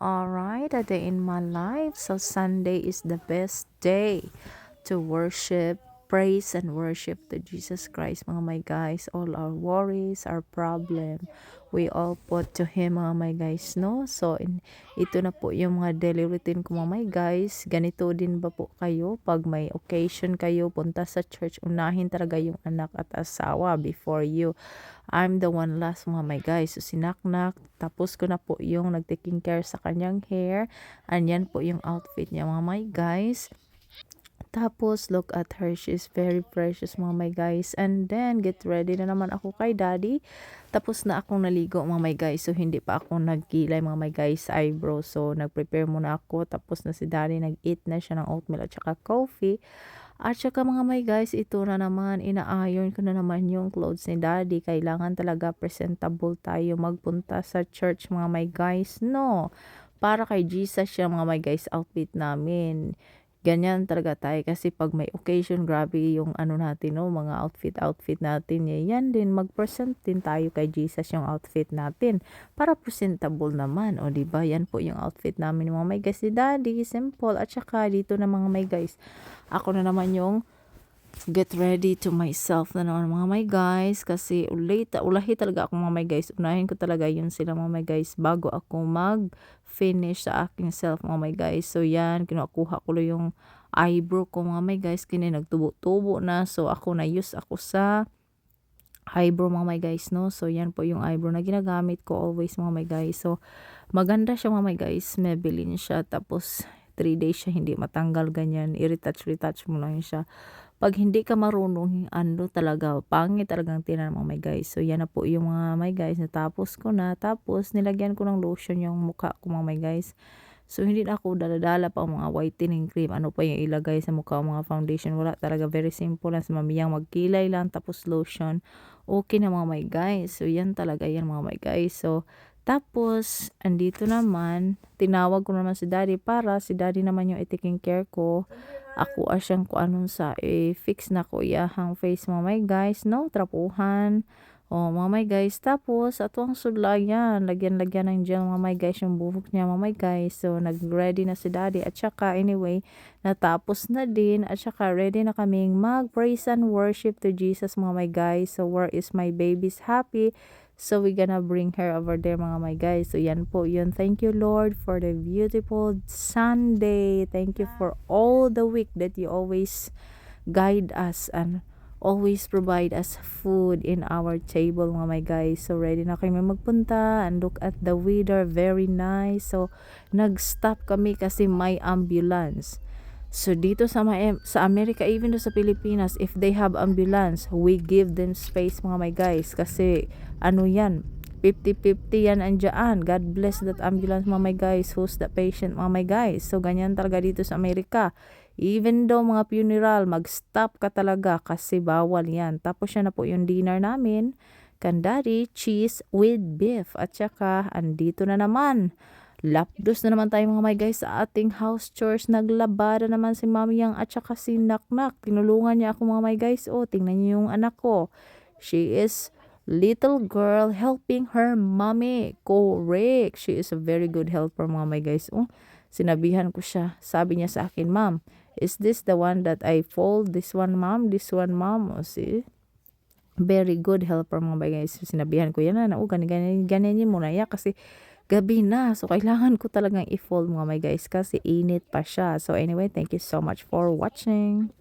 Alright, a day in my life. So Sunday is the best day to worship, praise and worship to Jesus Christ, mga my guys. All our worries, our problem, we all put to Him, mga my guys, no? So, ito na po yung mga daily routine ko, mga my guys. Ganito din ba po kayo? Pag may occasion kayo, punta sa church, unahin talaga yung anak at asawa before you. I'm the one last, mga my guys. So, sinaknak. Tapos ko na po yung nagtaking care sa kanyang hair. And yan po yung outfit niya, mga my guys. Tapos, look at her. She's very precious, mga my guys. And then, get ready na naman ako kay daddy. Tapos na akong naligo, mga my guys. So, hindi pa ako nagkilay, mga my guys, eyebrow. So, nag-prepare muna ako. Tapos na si daddy, nag-eat na siya ng oatmeal at saka coffee. At saka, mga my guys, ito na naman, ina-iron ko na naman yung clothes ni daddy. Kailangan talaga presentable tayo magpunta sa church, mga my guys. No, para kay Jesus siya, mga my guys, outfit namin. Ganyan talaga tayo kasi pag may occasion, grabe yung ano natin, no, mga outfit natin. Yan din, mag-present din tayo kay Jesus yung outfit natin para presentable naman. O, diba? Yan po yung outfit namin, mga my guys, si daddy, simple. At saka dito na, mga my guys, ako na naman yung get ready to myself na naman, mga my guys, kasi ulahi talaga ako, mga my guys. Unahin ko talaga yun sila, mga my guys, bago ako mag-finish sa aking self, mga my guys. So yan, kinukuha ko lang yung eyebrow ko, mga my guys, kini nagtubo-tubo na. So ako na-use ako sa eyebrow, mga my guys, no. So yan po yung eyebrow na ginagamit ko always, mga my guys. So maganda siya, mga my guys, Maybelline siya. Tapos 3 days siya hindi matanggal, ganyan. I-retouch mo lang siya. Pag hindi ka marunong, ano talaga, pangit talagang tinan, mga my guys. So, yan na po yung mga my guys. Natapos ko na. Tapos, nilagyan ko ng lotion yung mukha ko, mga my guys. So, hindi na ako daladala pa mga whitening cream. Ano pa yung ilagay sa mukha, mga foundation. Wala talaga. Very simple lang. Sa mamiyang magkilay lang. Tapos, lotion. Okay na, mga my guys. So, yan talaga yan, mga my guys. So, tapos, andito naman, tinawag ko naman si daddy para si daddy naman yung itaking care ko. Ako asyang ko anong sa fix na ko iyahang face, mga my guys, no, trapuhan. O, mga my guys, tapos atong sudlayan, lagyan ng gel, mga my guys, yung buhok niya, mga my guys. So nag-ready na si daddy at saka anyway, natapos na din at saka ready na kaming mag-praise and worship to Jesus, mga my guys. So where is my baby's happy? So we gonna bring her over there, mga my guys. So yan po yun. Thank you, Lord, for the beautiful Sunday. Thank you for all the week that you always guide us and always provide us food in our table, mga my guys. So ready na kami magpunta and look at the weather, very nice. So nag-stop kami kasi may ambulance. So dito sa Amerika, even do sa Pilipinas, if they have ambulance, we give them space, mga my guys, kasi ano yan, 50-50 yan andyan. God bless that ambulance, mga my guys. Who's the patient, mga my guys? So ganyan talaga dito sa Amerika. Even though mga funeral, mag-stop ka talaga kasi bawal yan. Tapos yan na po yung dinner namin. Kandari, cheese with beef. At saka, andito na naman. Lapdos na naman tayo, mga my guys, sa ating house chores. Naglabada naman si Mami Yang at saka si Naknak. Tinulungan niya ako, mga my guys. Oh, tingnan niyo yung anak ko. She is little girl helping her mommy. Correct. She is a very good helper, mga my guys. Oh, sinabihan ko siya. Sabi niya sa akin, Ma'am, is this the one that I fold? This one, Ma'am? This one, Ma'am? Oh, see? Very good helper, mga my guys. Sinabihan ko yan na, oh, ganyan mo na ya kasi gabi na. So, kailangan ko talagang i-fold, mga my guys, kasi init pa siya. So, anyway, thank you so much for watching.